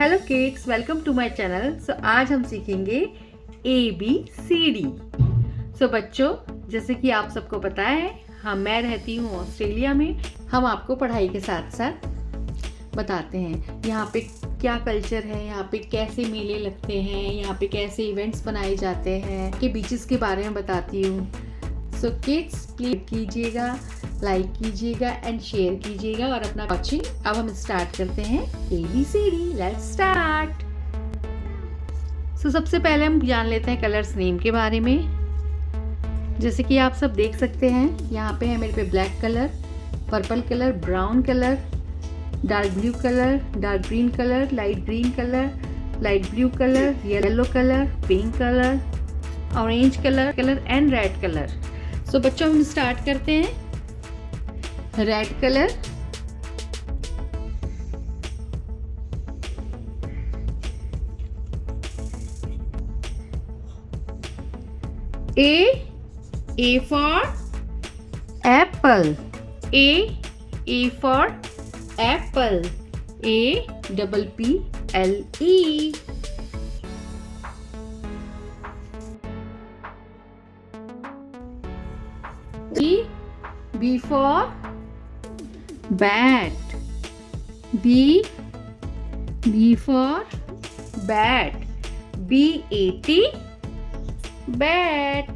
Hello kids, welcome to my channel. आज हम सीखेंगे ABCD। बच्चों, जैसे कि आप सबको पता है मैं रहती हूँ ऑस्ट्रेलिया में। हम आपको पढ़ाई के साथ साथ बताते हैं यहाँ पे क्या कल्चर है, यहाँ पे कैसे मेले लगते हैं, यहाँ पे कैसे इवेंट्स बनाए जाते हैं, के बीचेस के बारे में बताती हूँ। सो किड्स, प्लीज कीजिएगा, लाइक कीजिएगा एंड शेयर कीजिएगा और अपना वॉचिंग। अब हम स्टार्ट करते हैं ABCD। Let's start. सबसे पहले हम जान लेते हैं कलर्स नेम के बारे में। जैसे कि आप सब देख सकते हैं यहाँ पे है मेरे पे black colour, purple colour, brown colour, dark blue colour, dark green colour, light green colour, light blue colour, yellow colour, pink colour, orange colour and red colour. बच्चों हम स्टार्ट करते हैं। Red colour, A for apple, A for apple, ABBLE. B for bat, B for bat, BAT, bat.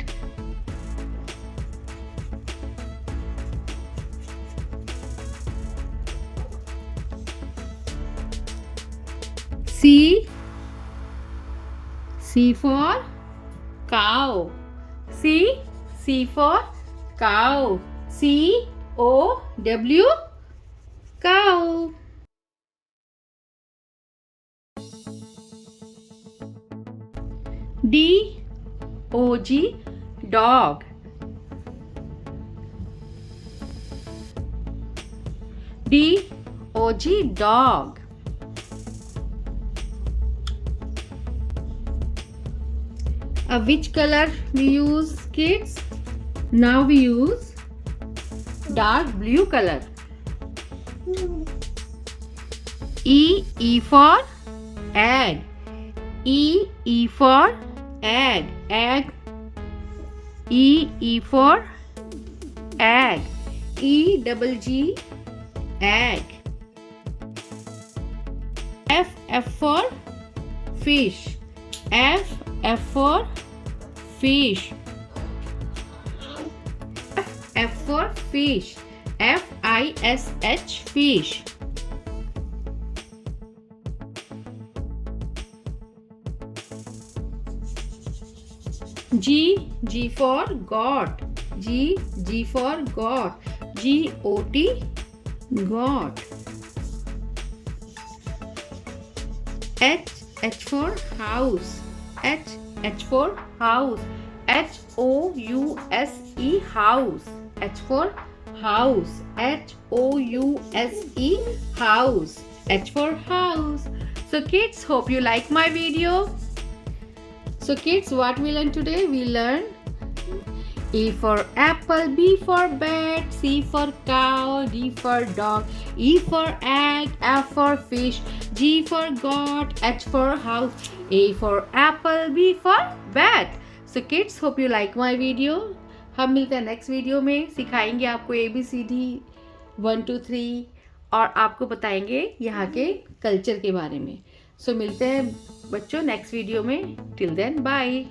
C for cow, C for cow, COW, cow. DOG, dog, DOG, dog. Which color we use, kids? Now we use dark blue color. E for egg, E for egg, egg, E for egg, EGG, egg. F for fish, F for fish, F for fish, FISH, fish. G for goat, G for goat, GOT, goat. H for house, H for house, HOUSE, house, H for house, HOUSE, house, H for house. Kids, hope you like my video. Kids, what we learn today? We learn A for apple, B for bat, C for cow, D for dog, E for egg, F for fish, G for goat, H for house, A for apple, B for bat. Kids, hope you like my video. हम मिलते हैं next video में। सिखाएंगे आपको ABCD 1 2 3 और आपको बताएंगे यहाँ के कल्चर के बारे में। मिलते हैं बच्चों नेक्स्ट वीडियो में। Till then, bye.